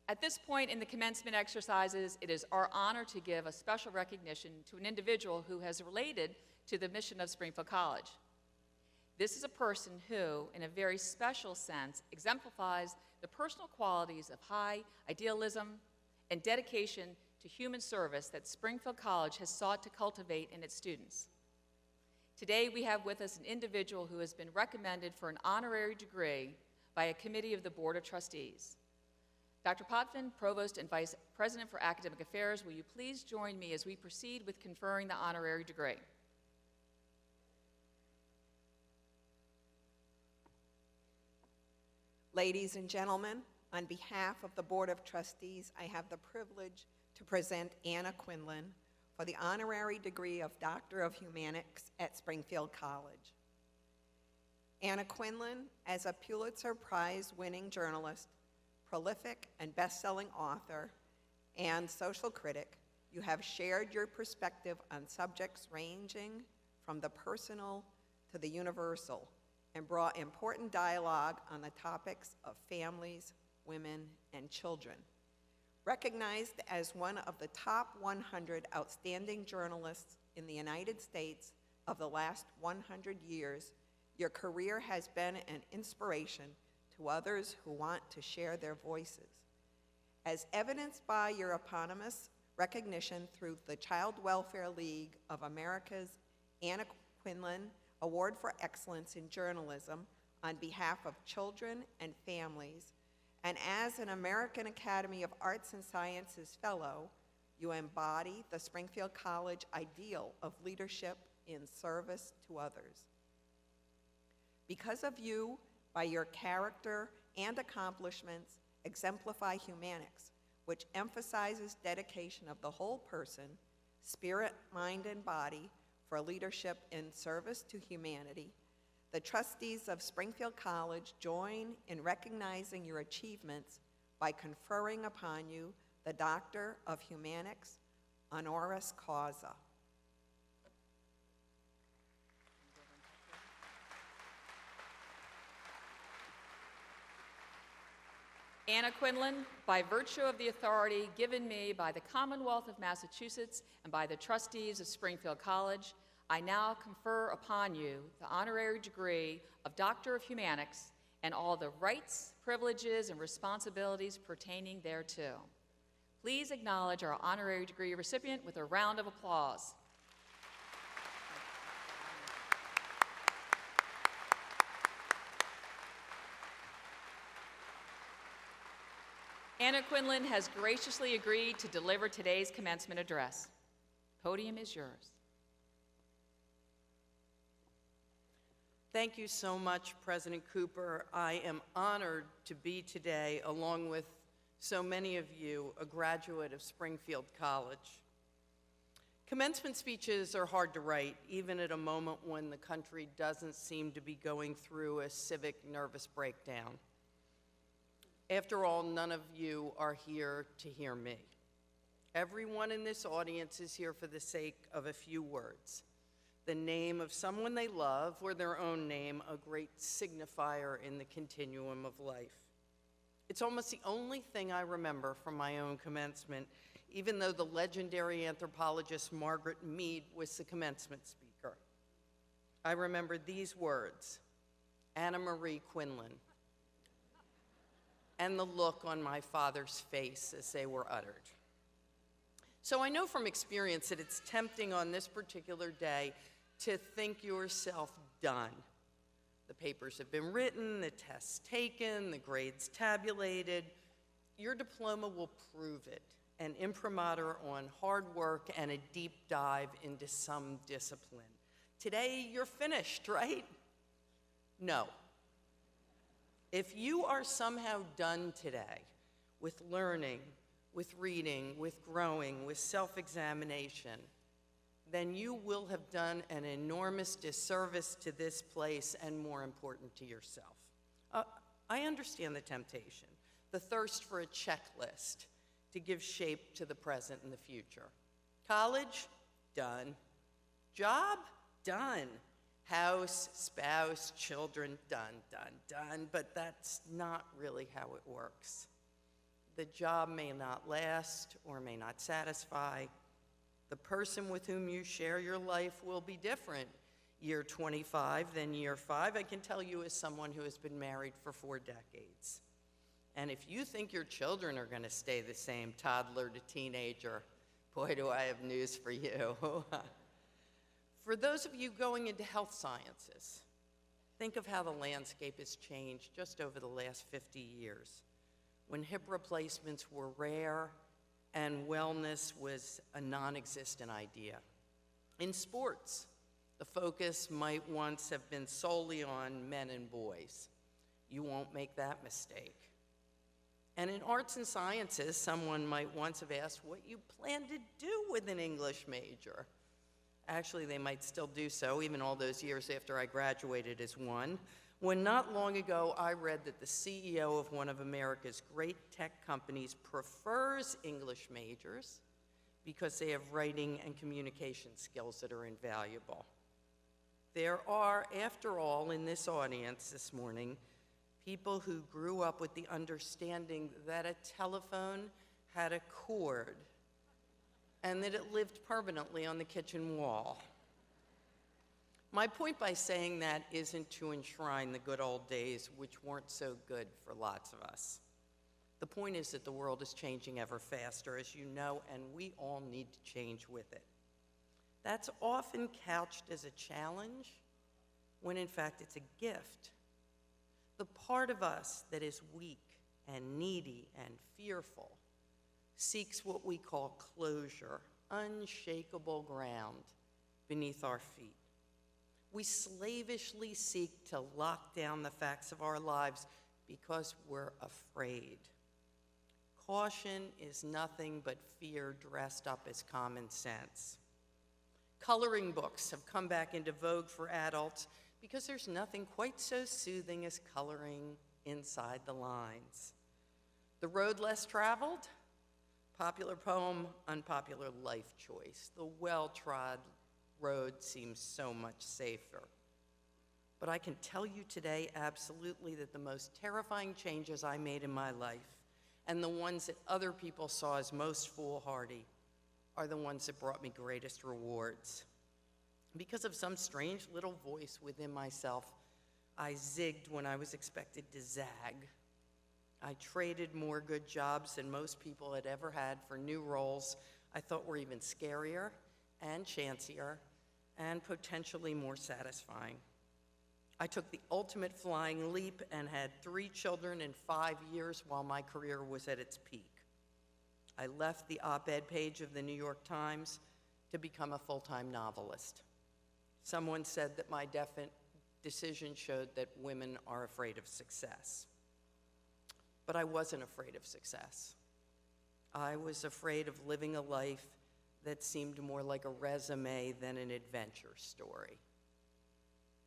At this point in the commencement exercises, it is our honor to give a special recognition to an individual who has related to the mission of Springfield College. This is a person who, in a very special sense, exemplifies the personal qualities of high idealism and dedication to human service that Springfield College has sought to cultivate in its students. Today, we have with us an individual who has been recommended for an honorary degree by a committee of the Board of Trustees. Dr. Potvin, Provost and Vice President for Academic Affairs, will you please join me as we proceed with conferring the honorary degree? Ladies and gentlemen, on behalf of the Board of Trustees, I have the privilege to present Anna Quindlan for the honorary degree of Doctor of Humanics at Springfield College. Anna Quindlan, as a Pulitzer Prize-winning journalist, prolific and best-selling author, and social critic, you have shared your perspective on subjects ranging from the personal to the universal and brought important dialogue on the topics of families, women, and children. Recognized as one of the top 100 outstanding journalists in the United States of the last 100 years, your career has been an inspiration to others who want to share their voices. As evidenced by your eponymous recognition through the Child Welfare League of America's Anna Quindlan Award for Excellence in Journalism on behalf of children and families, and as an American Academy of Arts and Sciences Fellow, you embody the Springfield College ideal of leadership in service to others. Because of you, by your character and accomplishments, exemplify humanics, which emphasizes dedication of the whole person, spirit, mind, and body, for leadership in service to humanity. The trustees of Springfield College join in recognizing your achievements by conferring upon you the Doctor of Humanics honoris causa. Anna Quindlan, by virtue of the authority given me by the Commonwealth of Massachusetts and by the trustees of Springfield College, I now confer upon you the honorary degree of Doctor of Humanics and all the rights, privileges, and responsibilities pertaining thereto. Please acknowledge our honorary degree recipient with a round of applause. Anna Quindlan has graciously agreed to deliver today's commencement address. The podium is yours. Thank you so much, President Cooper. I am honored to be today, along with so many of you, a graduate of Springfield College. Commencement speeches are hard to write, even at a moment when the country doesn't seem to be going through a civic nervous breakdown. After all, none of you are here to hear me. Everyone in this audience is here for the sake of a few words. The name of someone they love, or their own name, a great signifier in the continuum of life. It's almost the only thing I remember from my own commencement, even though the legendary anthropologist Margaret Mead was the commencement speaker. I remember these words, Anna Marie Quindlan, and the look on my father's face as they were uttered. So I know from experience that it's tempting on this particular day to think yourself done. The papers have been written, the tests taken, the grades tabulated. Your diploma will prove it, an imprimatur on hard work and a deep dive into some discipline. Today, you're finished, right? No. If you are somehow done today with learning, with reading, with growing, with self-examination, then you will have done an enormous disservice to this place and, more important, to yourself. I understand the temptation, the thirst for a checklist to give shape to the present and the future. College? Done. Job? Done. House, spouse, children? Done, done, done. But that's not really how it works. The job may not last or may not satisfy. The person with whom you share your life will be different year 25 than year 5. I can tell you as someone who has been married for 4 decades. And if you think your children are going to stay the same, toddler to teenager, boy, do I have news for you. For those of you going into health sciences, think of how the landscape has changed just over the last 50 years, when hip replacements were rare and wellness was a non-existent idea. In sports, the focus might once have been solely on men and boys. You won't make that mistake. And in arts and sciences, someone might once have asked what you plan to do with an English major. Actually, they might still do so, even all those years after I graduated as one, when not long ago I read that the CEO of one of America's great tech companies prefers English majors because they have writing and communication skills that are invaluable. There are, after all, in this audience this morning, people who grew up with the understanding that a telephone had a cord and that it lived permanently on the kitchen wall. My point by saying that isn't to enshrine the good old days, which weren't so good for lots of us. The point is that the world is changing ever faster, as you know, and we all need to change with it. That's often couched as a challenge, when in fact it's a gift. The part of us that is weak and needy and fearful seeks what we call closure, unshakable ground beneath our feet. We slavishly seek to lock down the facts of our lives because we're afraid. Caution is nothing but fear dressed up as common sense. Coloring books have come back into vogue for adults because there's nothing quite so soothing as coloring inside the lines. The road less traveled? Popular poem, unpopular life choice. The well-trod road seems so much safer. But I can tell you today absolutely that the most terrifying changes I made in my life, and the ones that other people saw as most foolhardy, are the ones that brought me greatest rewards. Because of some strange little voice within myself, I zigged when I was expected to zag. I traded more good jobs than most people had ever had for new roles I thought were even scarier and chancier and potentially more satisfying. I took the ultimate flying leap and had 3 children in 5 years while my career was at its peak. I left the op-ed page of the New York Times to become a full-time novelist. Someone said that my decision showed that women are afraid of success. But I wasn't afraid of success. I was afraid of living a life that seemed more like a resume than an adventure story.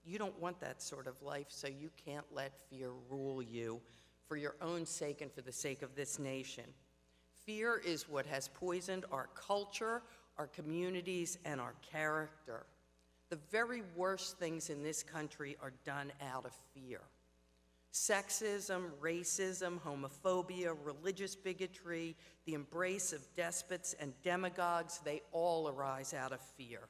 You don't want that sort of life, so you can't let fear rule you for your own sake and for the sake of this nation. Fear is what has poisoned our culture, our communities, and our character. The very worst things in this country are done out of fear. Sexism, racism, homophobia, religious bigotry, the embrace of despots and demagogues, they all arise out of fear.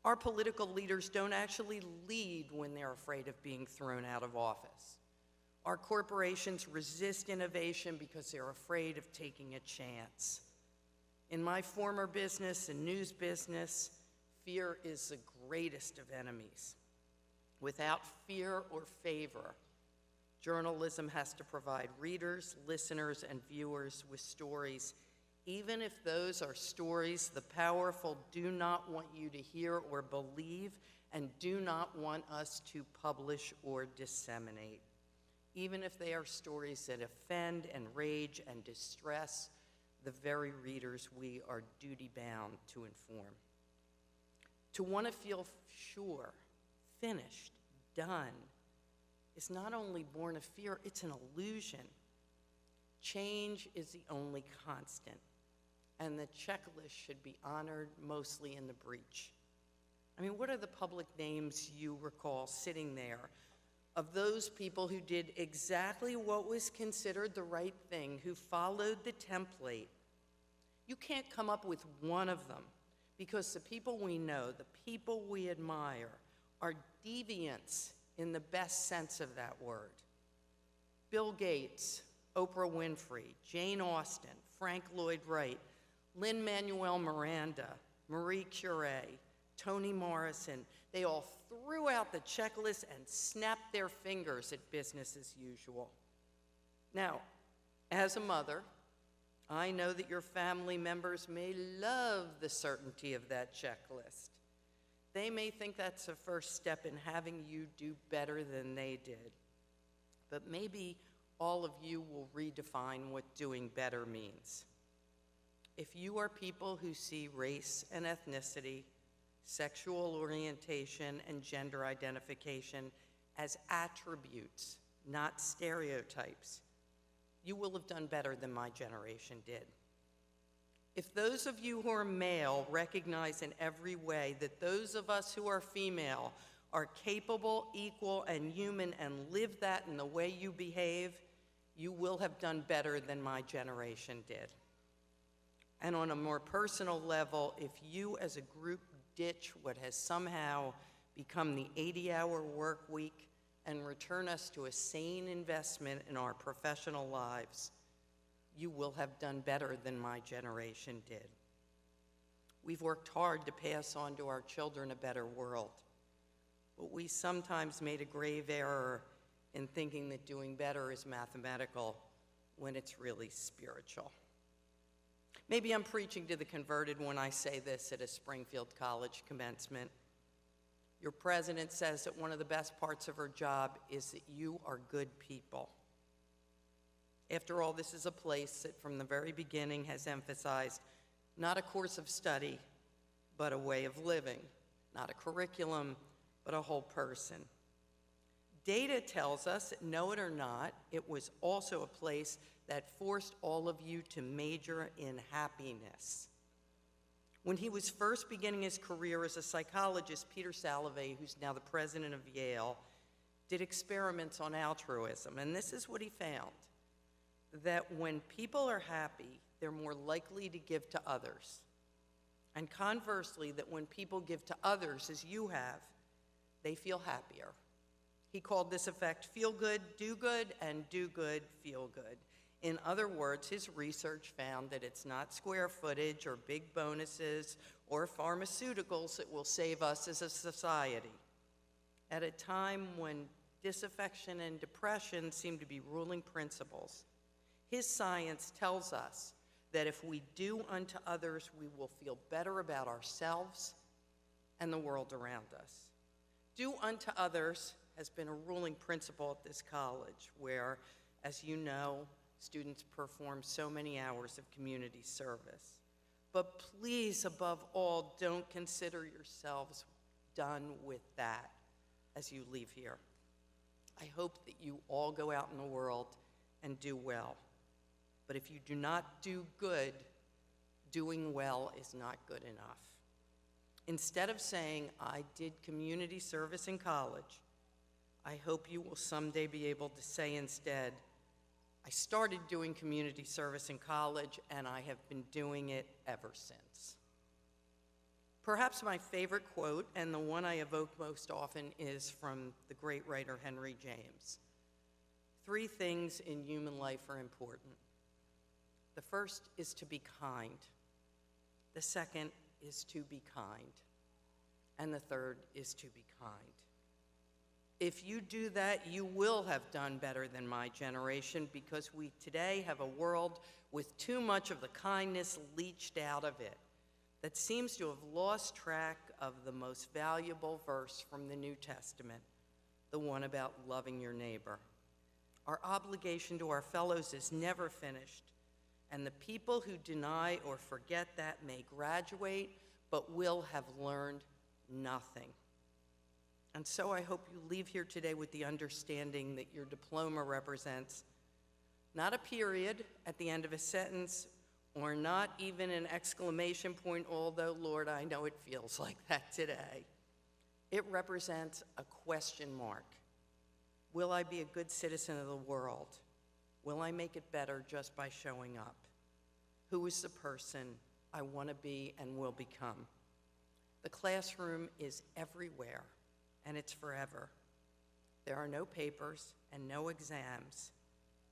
Our political leaders don't actually lead when they're afraid of being thrown out of office. Our corporations resist innovation because they're afraid of taking a chance. In my former business, the news business, fear is the greatest of enemies. Without fear or favor, journalism has to provide readers, listeners, and viewers with stories, even if those are stories the powerful do not want you to hear or believe and do not want us to publish or disseminate. Even if they are stories that offend, enrage, and distress the very readers we are duty-bound to inform. To want to feel sure, finished, done, is not only born of fear, it's an illusion. Change is the only constant, and the checklist should be honored mostly in the breach. I mean, what are the public names you recall sitting there of those people who did exactly what was considered the right thing, who followed the template, you can't come up with one of them, because the people we know, the people we admire, are deviants in the best sense of that word. Bill Gates, Oprah Winfrey, Jane Austen, Frank Lloyd Wright, Lin-Manuel Miranda, Marie Curie, Toni Morrison, they all threw out the checklist and snapped their fingers at business as usual. Now, as a mother, I know that your family members may love the certainty of that checklist. They may think that's a first step in having you do better than they did. But maybe all of you will redefine what doing better means. If you are people who see race and ethnicity, sexual orientation, and gender identification as attributes, not stereotypes, you will have done better than my generation did. If those of you who are male recognize in every way that those of us who are female are capable, equal, and human and live that in the way you behave, you will have done better than my generation did. And on a more personal level, if you as a group ditch what has somehow become the 80-hour work week and return us to a sane investment in our professional lives, you will have done better than my generation did. We've worked hard to pass on to our children a better world, but we sometimes made a grave error in thinking that doing better is mathematical when it's really spiritual. Maybe I'm preaching to the converted when I say this at a Springfield College commencement. Your president says that one of the best parts of her job is that you are good people. After all, this is a place that from the very beginning has emphasized not a course of study, but a way of living, not a curriculum, but a whole person. Data tells us, know it or not, it was also a place that forced all of you to major in happiness. When he was first beginning his career as a psychologist, Peter Salovey, who's now the president of Yale, did experiments on altruism, and this is what he found, that when people are happy, they're more likely to give to others. And conversely, that when people give to others, as you have, they feel happier. He called this effect feel good, and do good, feel good. In other words, his research found that it's not square footage or big bonuses or pharmaceuticals that will save us as a society. At a time when disaffection and depression seem to be ruling principles, his science tells us that if we do unto others, we will feel better about ourselves and the world around us. Do unto others has been a ruling principle at this college where, as you know, students perform so many hours of community service. But please, above all, don't consider yourselves done with that as you leave here. I hope that you all go out in the world and do well. But if you do not do good, doing well is not good enough. Instead of saying, I did community service in college, I hope you will someday be able to say instead, I started doing community service in college, and I have been doing it ever since. Perhaps my favorite quote, and the one I evoke most often, is from the great writer Henry James. 3 things in human life are important. The first is to be kind. The second is to be kind. And the third is to be kind. If you do that, you will have done better than my generation, because we today have a world with too much of the kindness leached out of it that seems to have lost track of the most valuable verse from the New Testament, the one about loving your neighbor. Our obligation to our fellows is never finished, and the people who deny or forget that may graduate, but will have learned nothing. And so I hope you leave here today with the understanding that your diploma represents not a period at the end of a sentence, or not even an exclamation point, although, Lord, I know it feels like that today. It represents a question mark. Will I be a good citizen of the world? Will I make it better just by showing up? Who is the person I want to be and will become? The classroom is everywhere, and it's forever. There are no papers and no exams,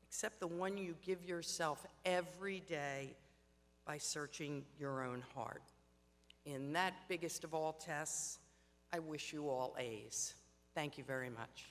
except the one you give yourself every day by searching your own heart. In that biggest of all tests, I wish you all A's. Thank you very much.